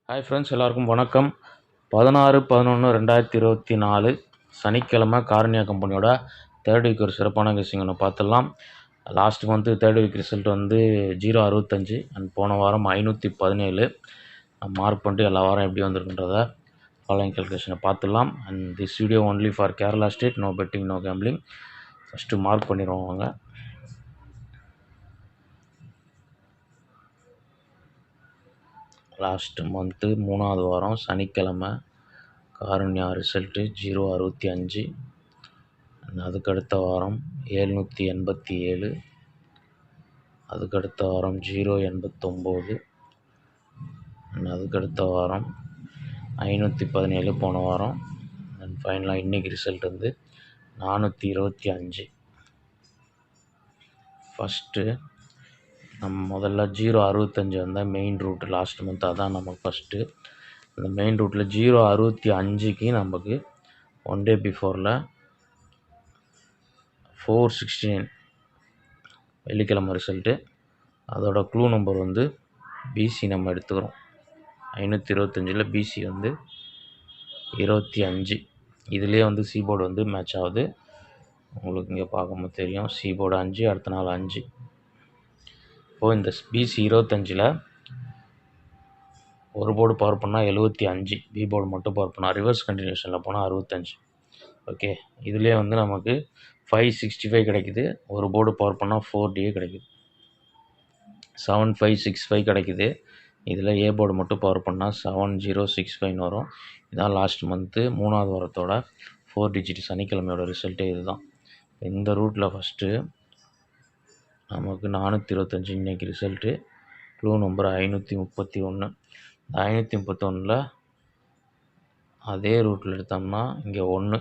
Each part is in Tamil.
ஹாய் ஃப்ரெண்ட்ஸ், எல்லாருக்கும் வணக்கம். 16/11/2024 சனிக்கிழமை கார்னியா கம்பெனியோட தேர்ட் வீக் ஒரு சிறப்பான கெஸ்ஸிங் ஒன்று பார்த்துடலாம். Last month third week result வந்து 0.65 அண்ட் போன வாரம் 517 மார்க் பண்ணிட்டு எல்லா வாரம் எப்படி வந்திருக்குன்றத ஃபாலோயிங் கேல்குலேஷனை பார்த்துடலாம். And this video only for Kerala state, no betting, no gambling. First mark பண்ணிடுவாங்க. லாஸ்ட் மந்த்து 3வது வாரம் சனிக்கிழமை காருண்யா ரிசல்ட்டு 0.65. அதுக்கடுத்த வாரம் 787. அதுக்கடுத்த வாரம் 0.89. அதுக்கடுத்த வாரம் 517 போன வாரம். அண்ட் ஃபைனலாக இன்றைக்கி ரிசல்ட் வந்து 425. ஃபஸ்ட்டு நம்ம முதல்ல 0.65 வந்தால் மெயின் ரூட் லாஸ்ட் மந்த், அதான் நமக்கு ஃபஸ்ட்டு. அந்த மெயின் ரூட்டில் 0.65க்கு நமக்கு ஒன் டே பிஃபோரில் 469 வெள்ளிக்கிழமை ரிசல்ட்டு. அதோட க்ளூ நம்பர் வந்து பிசி நம்ம எடுத்துக்கிறோம். 525 பிசி வந்து 25. இதுலேயே வந்து சி போர்டு வந்து மேட்ச் ஆகுது. உங்களுக்கு இங்கே பார்க்கும்போது தெரியும், சி போர்டு 5, அடுத்த நாள் 5. இப்போது இந்த பிசி 25 ஒரு போர்டு பவர் பண்ணால் 75, பி போர்டு மட்டும் பவர் பண்ணால், ரிவர்ஸ் கண்டினியூஷனில் போனால் 65. ஓகே, இதுலேயே வந்து நமக்கு 565 கிடைக்குது. ஒரு போர்டு பவர் பண்ணால் 4DA கிடைக்குது. 7565 கிடைக்குது. இதில் ஏ போர்டு மட்டும் பவர் பண்ணால் 7065 வரும். இதான் லாஸ்ட் மந்த்து 3வது வாரத்தோட 4 டிஜிட் சனிக்கிழமையோட ரிசல்ட்டே இதுதான். இந்த ரூட்டில் ஃபஸ்ட்டு நமக்கு 425 இன்றைக்கி ரிசல்ட்டு. Clue number 531. 531 அதே ரூட்டில் எடுத்தோம்னா இங்கே 1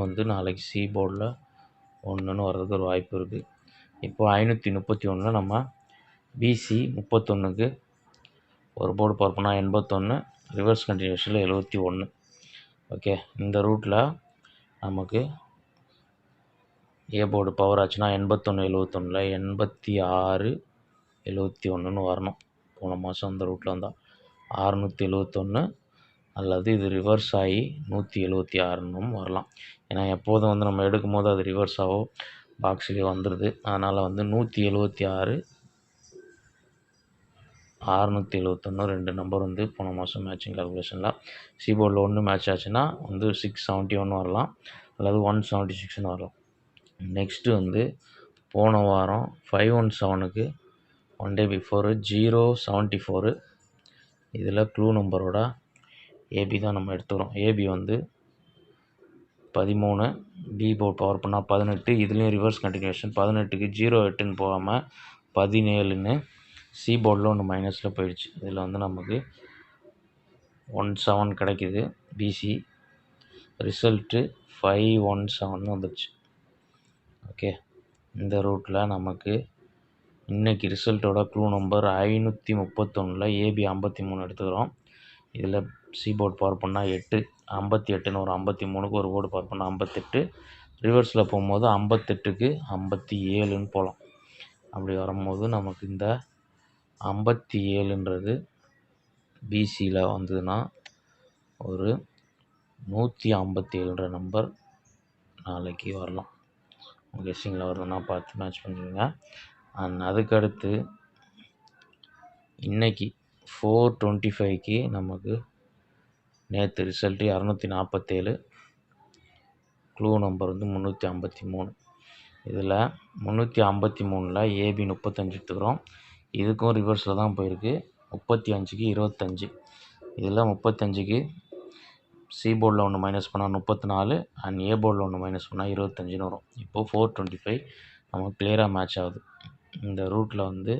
வந்து நாளைக்கு சி போர்டில் 1ன்னு வர்றதுக்கு ஒரு வாய்ப்பு இருக்குது. இப்போது 531 நம்ம பிசி 31க்கு ஒரு போர்டு பவர் பண்ணால் 81, ரிவர்ஸ் கண்டினியூஷனில் 71. ஓகே, இந்த ரூட்டில் நமக்கு ஏ போர்டு பவர் ஆச்சுன்னா 81 71 86 71ன்னு வரணும். போன மாதம் அந்த ரூட்டில் வந்தால் 671, அல்லது இது ரிவர்ஸ் ஆகி 176ன்னு வரலாம். ஏன்னா எப்போதும் வந்து நம்ம எடுக்கும் போது அது ரிவர்ஸ் ஆகோ பாக்ஸ்லேயே வந்துடுது. அதனால் வந்து 176 671 ரெண்டு நம்பர் வந்து போன மாதம் மேட்சிங் கால்குலேஷனில். சி போர்டில் 1 மேட்ச் ஆச்சுன்னா வந்து 671 வரலாம், அல்லது 176ன்னு வரலாம். நெக்ஸ்ட்டு வந்து போன வாரம் 517க்கு ஒன் டே பிஃபோரு 074. இதில் க்ளூ நம்பரோட ஏபி தான் நம்ம எடுத்துக்கிறோம். ஏபி வந்து 13, பி போர்ட் பவர் பண்ணால் 18. இதுலேயும் ரிவர்ஸ் கண்டினியூஷன் 18க்கு 08ன்னு போகாமல் 17ன்னு சி போர்டில் ஒன்று மைனஸில் போயிடுச்சு. இதில் வந்து நமக்கு 17 கிடைக்கிது. பிசி ரிசல்ட்டு 517 வந்துடுச்சு. ஓகே, இந்த ரூட்டில் நமக்கு இன்றைக்கி ரிசல்ட்டோட க்ளூ நம்பர் 531 ஏபி 53 எடுத்துக்கிறோம். இதில் சி போர்டு பவர் பண்ணால் 8, 58ன்னு ஒரு 53க்கு ஒரு போர்டு பவர் பண்ணால் 58. ரிவர்ஸில் போகும்போது 58க்கு 57ன்னு போகலாம். அப்படி வரும்போது நமக்கு இந்த 57ன்றது பிசியில் வந்ததுன்னா ஒரு 157ன்ற நம்பர் நாளைக்கு வரலாம். கெஸ்ஸிங்கில் வருதுன்னா பார்த்து மேட்ச் பண்ணிடுங்க. அண்ட் அதுக்கடுத்து இன்றைக்கி 425க்கு நமக்கு நேற்று ரிசல்ட்டு 247. க்ளூ நம்பர் வந்து 353. இதில் 353 ஏபி 35 எடுத்துக்கிறோம். இதுக்கும் ரிவர்ஸில் தான் போயிருக்கு. 35க்கு 25. இதில் 35க்கு சி போர்டில் ஒன்று மைனஸ் பண்ணால் 34, அண்ட் ஏ போர்டில் ஒன்று மைனஸ் பண்ணால் 25ன்னு வரும். இப்போது 425 நமக்கு கிளியராக மேட்ச் ஆகுது. இந்த ரூட்டில் வந்து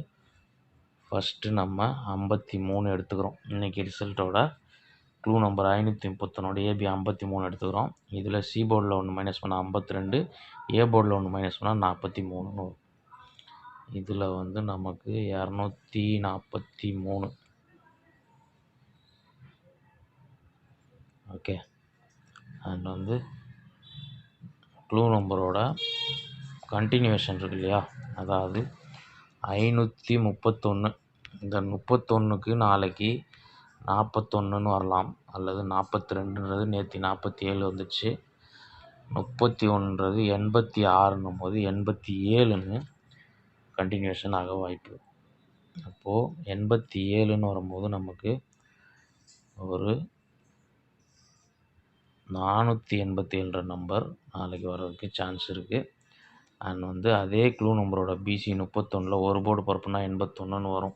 ஃபஸ்ட்டு நம்ம 53 எடுத்துக்கிறோம். இன்றைக்கி ரிசல்ட்டோட க்ளூ நம்பர் 531 ஏபி 53 எடுத்துக்கிறோம். இதில் சி போர்டில் ஒன்று மைனஸ் பண்ணால் 52, ஏ போர்டில் ஒன்று மைனஸ் பண்ணால் 43ன்னு வரும். இதில் வந்து நமக்கு 243. ஓகே, அண்ட் வந்து க்ளூ நம்பரோட கண்டினியூவேஷன் இருக்கு இல்லையா, அதாவது 531. இந்த 31க்கு நாளைக்கு 41ன்னு வரலாம், அல்லது 42ன்றது நேற்று 47 வந்துச்சு. 31ன்றது 86ன்னும் போது 87ன்னு கண்டினியூஷன் ஆக வாய்ப்பு. அப்போது 87ன்னு வரும்போது நமக்கு ஒரு 487ன்ற நம்பர் நாளைக்கு வர்றதுக்கு சான்ஸ் இருக்குது. அண்ட் அதே க்ளூ நம்பரோட பிசி 31ல் ஒரு போர்டு பரப்புனா 81ன்னு வரும்.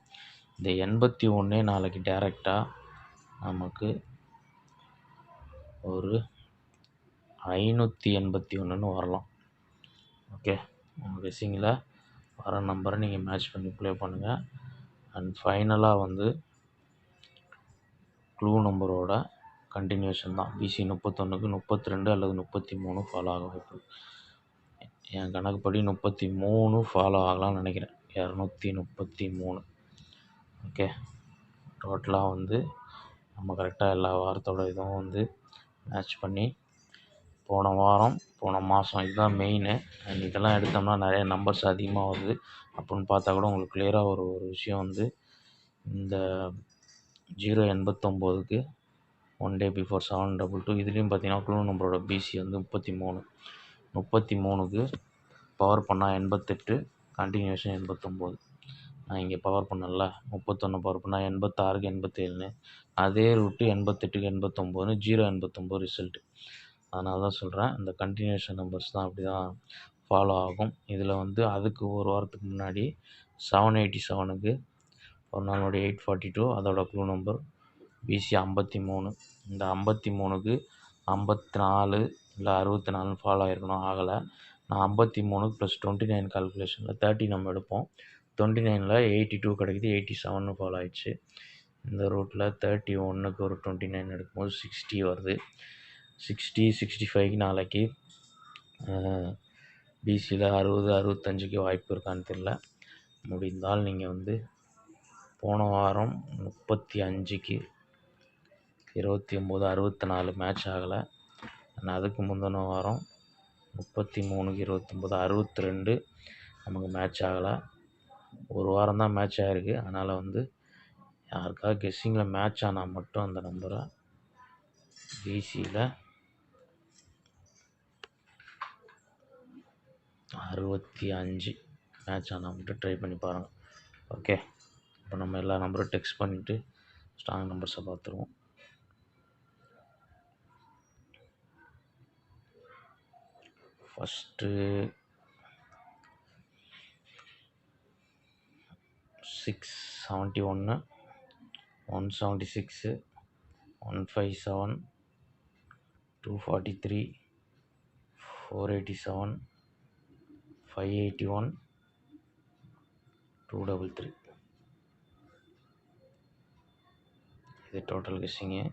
இந்த 81 நாளைக்கு டைரெக்டாக நமக்கு ஒரு 581ன்னு வரலாம். ஓகே, உங்கள் கெஸ்ஸிங்கில் வர நம்பரை நீங்கள் மேட்ச் பண்ணி ப்ளே பண்ணுங்கள். அண்ட் ஃபைனலாக க்ளூ நம்பரோட கண்டினியூஷன் தான். பிசி 31க்கு 32 அல்லது 33 ஃபாலோ ஆக வாய்ப்பு. என் கணக்குப்படி 33 ஃபாலோ ஆகலாம்னு நினைக்கிறேன். 233. ஓகே, டோட்டலாக நம்ம கரெக்டாக எல்லா வாரத்தோட இதுவும் மேட்ச் பண்ணி போன மாதம் இதுதான் மெயினு. அண்ட் இதெல்லாம் எடுத்தோம்னா நிறைய நம்பர்ஸ் அதிகமாக வருது. அப்படின்னு பார்த்தா கூட உங்களுக்கு கிளியராக ஒரு விஷயம் இந்த 089க்கு 1 டே பிஃபோர் 722 இதுலேயும் பார்த்தீங்கன்னா க்ளூ நம்பரோட பிசி 33. 33க்கு பவர் பண்ணால் 88, கண்டினியூஷன் 89. நான் இங்கே பவர் பண்ணல 31 பவர் பண்ணால் 86க்கு 87ன்னு, அதே ரூட்டு 88க்கு 89ன்னு 089 ரிசல்ட்டு. அதனால தான் சொல்கிறேன், இந்த கண்டினியூஷன் நம்பர்ஸ் தான் அப்படி தான் ஃபாலோ ஆகும். இதில் அதுக்கு ஒரு வாரத்துக்கு முன்னாடி 787க்கு ஒரு நாள் முன்னாடி 842 அதோட க்ளூ நம்பர் பிசி 53. இந்த 53க்கு 54 இல்லை 64 ஃபாலோ ஆகிருக்கணும், ஆகலை. நான் 53க்கு ப்ளஸ் 29 கால்குலேஷனில் 30 நம்ம எடுப்போம். 29ல் 82 கிடைக்குது, 87ன்னு ஃபாலோ ஆயிடுச்சு. இந்த ரூட்டில் 31க்கு ஒரு 29 எடுக்கும்போது 60 வருது. 60 65க்கு நாளைக்கு பிசியில் 60 65க்கு வாய்ப்பு இருக்கான்னு தெரியல. முடிந்தால் நீங்கள் போன வாரம் 35க்கு 29 64 மேட்ச் ஆகலை. ஆனால் அதுக்கு முந்தின வாரம் 33க்கு 29 62 நமக்கு மேட்ச் ஆகலை. ஒரு வாரம் தான் மேட்ச் ஆகிருக்கு. அதனால் யாருக்காவது கெஸ்ஸிங்கில் மேட்ச் ஆனால் மட்டும் அந்த நம்பரை பிசியில் 65 மேட்ச் ஆனால் மட்டும் ட்ரை பண்ணி பாருங்கள். ஓகே, இப்போ நம்ம எல்லா நம்பரும் டெக்ஸ்ட் பண்ணிவிட்டு ஸ்ட்ராங் நம்பர்ஸை பார்த்துருவோம். ஃபஸ்ட்டு 671, 176, 157, 243, 487, 581, 233. இது டோட்டல் கெஸ்ஸிங்கு.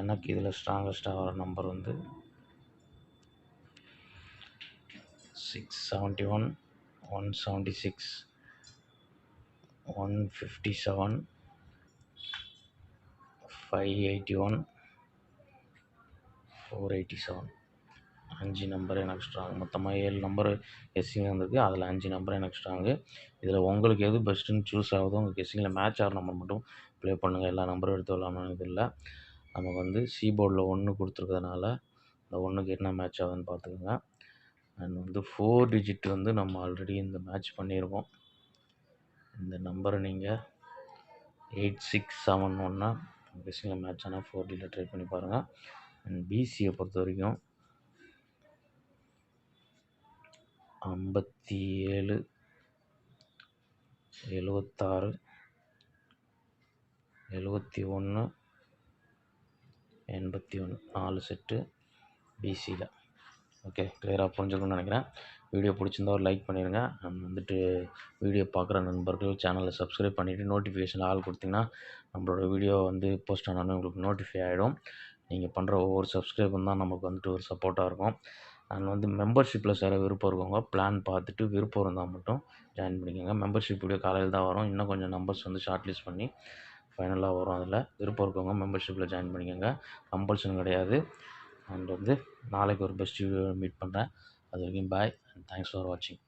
எனக்கு இதில் ஸ்ட்ராங்கஸ்ட்டாக வர நம்பர் 671, 176, 157, 581, 487. 5 நம்பர் எனக்கு ஸ்ட்ராங். மொத்தமாக 7 நம்பர் கெஸ்ஸிங் வந்திருக்கு. அதில் 5 நம்பர் எனக்கு ஸ்ட்ராங்கு. இதில் உங்களுக்கு எது பெஸ்ட்டுன்னு சூஸ் ஆகுதோ உங்கள் கெஸ்ஸிங்கில் மேட்ச் ஆகிற நம்பர் மட்டும் ப்ளே பண்ணுங்கள். எல்லா நம்பரும் எடுத்து விடலாம்னு இது இல்லை. நமக்கு சி போர்டில் 1 கொடுத்துருக்கறதுனால இந்த 1க்கு என்ன மேட்ச் ஆகுதுன்னு பார்த்துக்கோங்க. அண்ட் 4 டிஜிட் நம்ம ஆல்ரெடி இந்த மேட்ச் பண்ணியிருக்கோம். இந்த நம்பரை நீங்கள் 8671 கெஸ்ஸிங்கில் மேட்ச் ஆனால் 4 டிஜிட் ட்ரை பண்ணி பாருங்கள். அண்ட் பிசியை பொறுத்த வரைக்கும் 57, 76, 71, 81 4 செட்டு பிசியில். ஓகே, கிளியராக புரிஞ்சுக்கணும்னு நினைக்கிறேன். வீடியோ பிடிச்சிருந்தா ஒரு லைக் பண்ணிடுங்க. அண்ட் வீடியோ பார்க்குற நண்பர்கள் சேனலை சப்ஸ்கிரைப் பண்ணிவிட்டு நோட்டிஃபிகேஷன் ஆல் கொடுத்திங்கன்னா நம்மளோட வீடியோ போஸ்ட் ஆனாலும் உங்களுக்கு நோட்டிஃபை ஆகிடும். நீங்கள் பண்ணுற ஒவ்வொரு சப்ஸ்கிரைபும் தான் நமக்கு ஒரு சப்போர்ட்டாக இருக்கும். அண்ட் மெம்பர்ஷிப்பில் சேர விருப்பம் இருக்கவங்க பிளான் பார்த்துட்டு விருப்பம் இருந்தால் மட்டும் ஜாயின் பண்ணிக்கோங்க. மெம்பர்ஷிப் வீடியோ காலையில் தான் வரும். இன்னும் கொஞ்சம் நம்பர்ஸ் ஷார்ட் லிஸ்ட் பண்ணி ஃபைனலாக வரும். அதில் விருப்பம் இருக்கவங்க மெம்பர்ஷிப்பில் ஜாயின் பண்ணிக்கோங்க. கம்பல்ஷன் கிடையாது. அண்ட் நாளைக்கு ஒரு பெஸ்ட் வீடியோ மீட் பண்ணுறேன். அது வரைக்கும் பாய் அண்ட் தேங்க்ஸ் ஃபார் வாட்சிங்.